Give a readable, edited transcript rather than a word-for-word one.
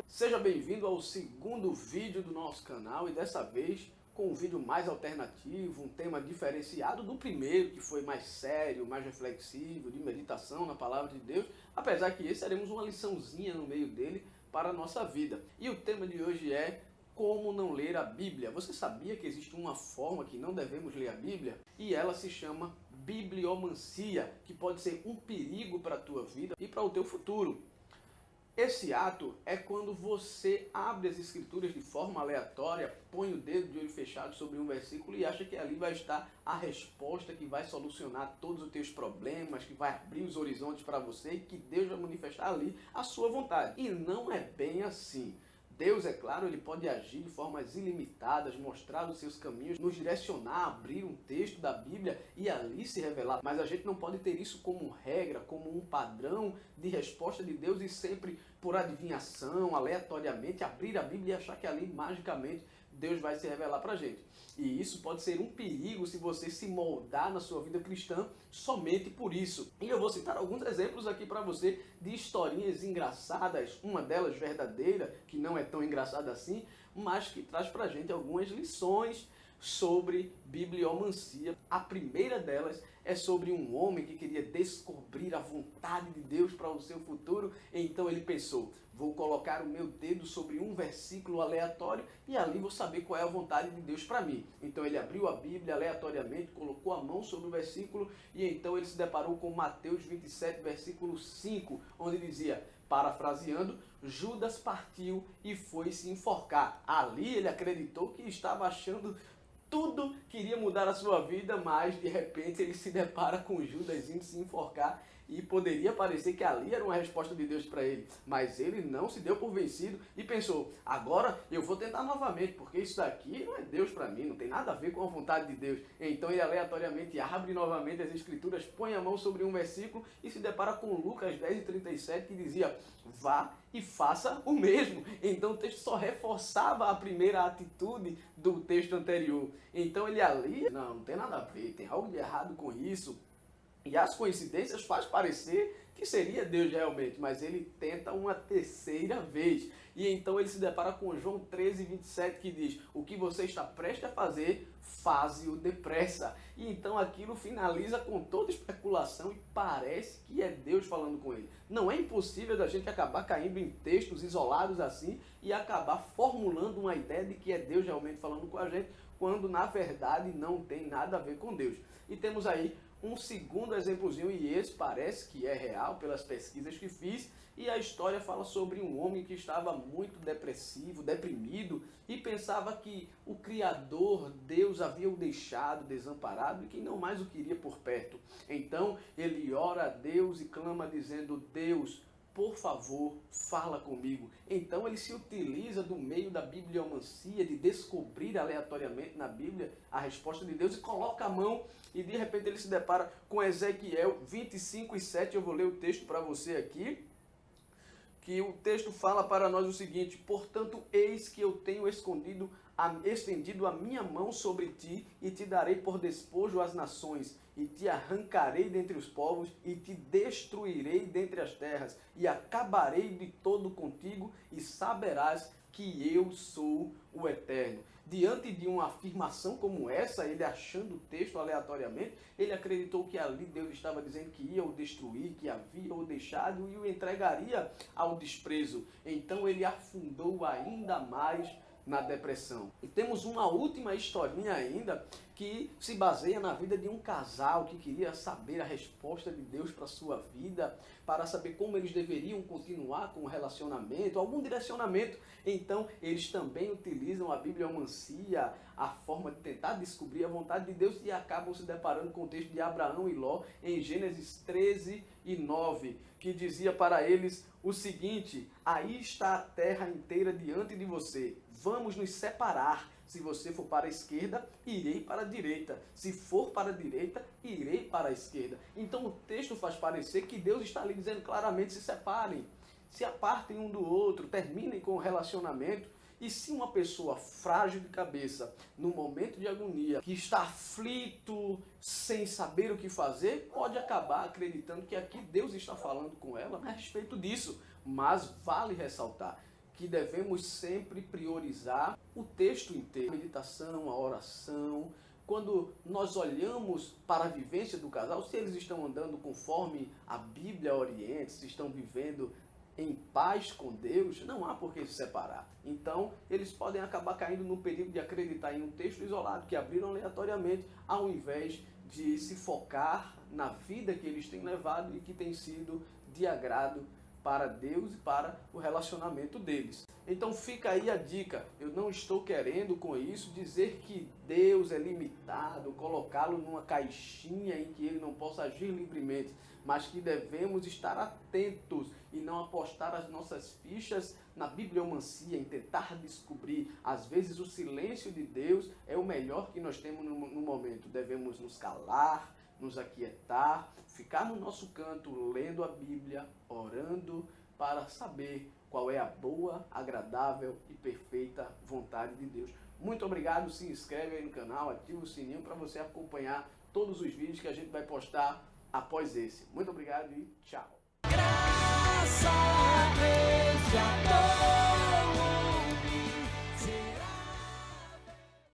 Seja bem-vindo ao segundo vídeo do nosso canal e dessa vez com um vídeo mais alternativo, um tema diferenciado do primeiro, que foi mais sério, mais reflexivo, de meditação na Palavra de Deus, apesar que esse teremos uma liçãozinha no meio dele para a nossa vida. E o tema de hoje é como não ler a Bíblia. Você sabia que existe uma forma que não devemos ler a Bíblia? E ela se chama bibliomancia, que pode ser um perigo para a tua vida e para o teu futuro. Esse ato é quando você abre as escrituras de forma aleatória, põe o dedo de olho fechado sobre um versículo e acha que ali vai estar a resposta que vai solucionar todos os teus problemas, que vai abrir os horizontes para você e que Deus vai manifestar ali a sua vontade. E não é bem assim. Deus, é claro, ele pode agir de formas ilimitadas, mostrar os seus caminhos, nos direcionar, abrir um texto da Bíblia e ali se revelar. Mas a gente não pode ter isso como regra, como um padrão de resposta de Deus e sempre por adivinhação, aleatoriamente, abrir a Bíblia e achar que ali magicamente Deus vai se revelar para a gente. E isso pode ser um perigo se você se moldar na sua vida cristã somente por isso. E eu vou citar alguns exemplos aqui para você de historinhas engraçadas, uma delas verdadeira, que não é tão engraçada assim, mas que traz para a gente algumas lições sobre bibliomancia. A primeira delas é sobre um homem que queria descobrir a vontade de Deus para o seu futuro. Então ele pensou, vou colocar o meu dedo sobre um versículo aleatório e ali vou saber qual é a vontade de Deus para mim. Então ele abriu a Bíblia aleatoriamente, colocou a mão sobre o versículo e então ele se deparou com Mateus 27, versículo 5, onde dizia, parafraseando, Judas partiu e foi se enforcar. Ali ele acreditou que estava achando tudo queria mudar a sua vida, mas de repente ele se depara com Judas indo se enforcar e poderia parecer que ali era uma resposta de Deus para ele, mas ele não se deu por vencido e pensou, agora eu vou tentar novamente, porque isso daqui não é Deus para mim, não tem nada a ver com a vontade de Deus. Então ele aleatoriamente abre novamente as escrituras, põe a mão sobre um versículo e se depara com Lucas 10:37 que dizia, vá e faça o mesmo. Então o texto só reforçava a primeira atitude do texto anterior. Então ele ali, não tem nada a ver, tem algo de errado com isso. E as coincidências faz parecer que seria Deus realmente, mas ele tenta uma terceira vez. E então ele se depara com João 13:27 que diz, o que você está prestes a fazer, faze-o depressa. E então aquilo finaliza com toda especulação e parece que é Deus falando com ele. Não é impossível da gente acabar caindo em textos isolados assim e acabar formulando uma ideia de que é Deus realmente falando com a gente, quando na verdade não tem nada a ver com Deus. E temos aí um segundo exemplozinho, e esse parece que é real pelas pesquisas que fiz, e a história fala sobre um homem que estava muito depressivo, deprimido, e pensava que o Criador, Deus, havia o deixado desamparado e que não mais o queria por perto. Então ele ora a Deus e clama dizendo, Deus, por favor, fala comigo. Então ele se utiliza do meio da bibliomancia, de descobrir aleatoriamente na Bíblia a resposta de Deus e coloca a mão e de repente ele se depara com Ezequiel 25:7. Eu vou ler o texto para você aqui, que o texto fala para nós o seguinte, portanto, eis que eu tenho estendido a minha mão sobre ti e te darei por despojo às nações e te arrancarei dentre os povos e te destruirei dentre as terras e acabarei de todo contigo e saberás que eu sou o Eterno. Diante de uma afirmação como essa, ele achando o texto aleatoriamente, ele acreditou que ali Deus estava dizendo que ia o destruir, que havia o deixado e o entregaria ao desprezo. Então ele afundou ainda mais na depressão. E temos uma última historinha ainda que se baseia na vida de um casal que queria saber a resposta de Deus para a sua vida, para saber como eles deveriam continuar com o relacionamento, algum direcionamento. Então eles também utilizam a bibliomancia, a forma de tentar descobrir a vontade de Deus e acabam se deparando com o texto de Abraão e Ló em Gênesis 13:9, que dizia para eles o seguinte, aí está a terra inteira diante de você, vamos nos separar. Se você for para a esquerda, irei para a direita. Se for para a direita, irei para a esquerda. Então o texto faz parecer que Deus está ali dizendo claramente, se separem, se apartem um do outro, terminem com o relacionamento. E se uma pessoa frágil de cabeça, no momento de agonia, que está aflito, sem saber o que fazer, pode acabar acreditando que aqui Deus está falando com ela a respeito disso. Mas vale ressaltar que devemos sempre priorizar o texto inteiro, a meditação, a oração. Quando nós olhamos para a vivência do casal, se eles estão andando conforme a Bíblia orienta, se estão vivendo em paz com Deus, não há por que se separar. Então, eles podem acabar caindo no perigo de acreditar em um texto isolado que abriram aleatoriamente, ao invés de se focar na vida que eles têm levado e que tem sido de agrado para Deus e para o relacionamento deles. Então fica aí a dica. Eu não estou querendo com isso dizer que Deus é limitado, colocá-lo numa caixinha em que ele não possa agir livremente, mas que devemos estar atentos e não apostar as nossas fichas na bibliomancia, em tentar descobrir. Às vezes o silêncio de Deus é o melhor que nós temos no momento. Devemos nos calar, nos aquietar, ficar no nosso canto lendo a Bíblia, orando, para saber qual é a boa, agradável e perfeita vontade de Deus. Muito obrigado, se inscreve aí no canal, ativa o sininho para você acompanhar todos os vídeos que a gente vai postar após esse. Muito obrigado e tchau! Graças a Deus.